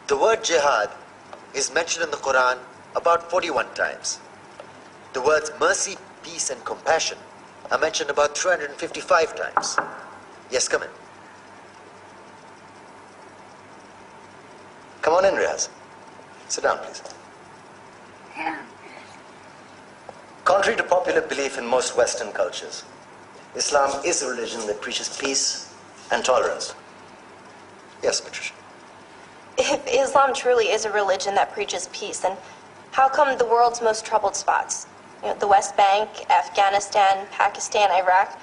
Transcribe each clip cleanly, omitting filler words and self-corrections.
The word jihad is mentioned in the Quran about 41 times. The words mercy, peace, and compassion are mentioned about 355 times. Yes, come in. Come on in, Riaz. Sit down, please. Contrary to popular belief in most Western cultures, Islam is a religion that preaches peace and tolerance. Yes, Patricia. If Islam truly is a religion that preaches peace, then how come the world's most troubled spots, the West Bank, Afghanistan, Pakistan, Iraq,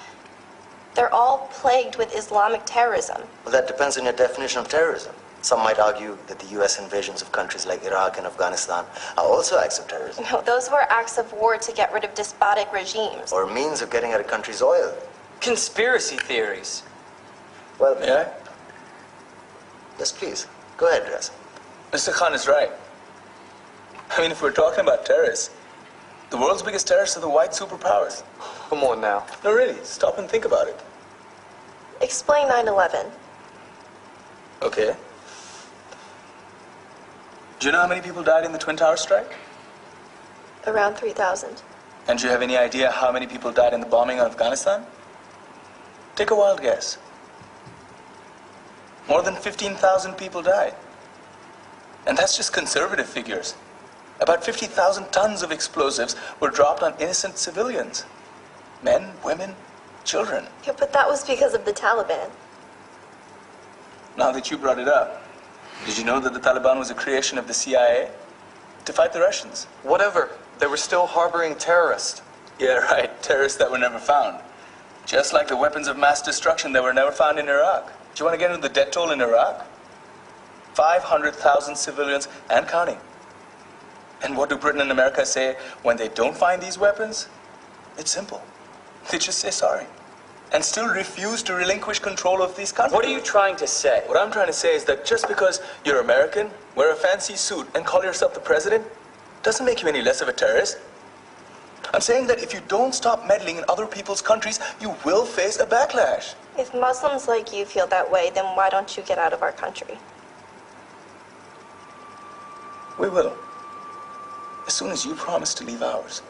they're all plagued with Islamic terrorism? Well, that depends on your definition of terrorism. Some might argue that the U.S. invasions of countries like Iraq and Afghanistan are also acts of terrorism. No, those were acts of war to get rid of despotic regimes. Or means of getting at a country's oil. Conspiracy theories. Well, Yeah? Yes, please. Go ahead, Riaz. Mr. Khan is right. I mean, if we're talking about terrorists, the world's biggest terrorists are the white superpowers. Come on now. No, really, stop and think about it. Explain 9/11. Okay. Do you know how many people died in the Twin Towers strike? Around 3,000. And do you have any idea how many people died in the bombing of Afghanistan? Take a wild guess. More than 15,000 people died. And that's just conservative figures. About 50,000 tons of explosives were dropped on innocent civilians. Men, women, children. Yeah, but that was because of the Taliban. Now that you brought it up, did you know that the Taliban was a creation of the CIA to fight the Russians? Whatever. They were still harboring terrorists. Yeah, right. Terrorists that were never found. Just like the weapons of mass destruction that were never found in Iraq. Do you want to get into the death toll in Iraq? 500,000 civilians and counting. And what do Britain and America say when they don't find these weapons? It's simple. They just say sorry. And still refuse to relinquish control of these countries. What are you trying to say? What I'm trying to say is that just because you're American, wear a fancy suit, and call yourself the president, doesn't make you any less of a terrorist. I'm saying that if you don't stop meddling in other people's countries, you will face a backlash. If Muslims like you feel that way, then why don't you get out of our country? We will. As soon as you promise to leave ours.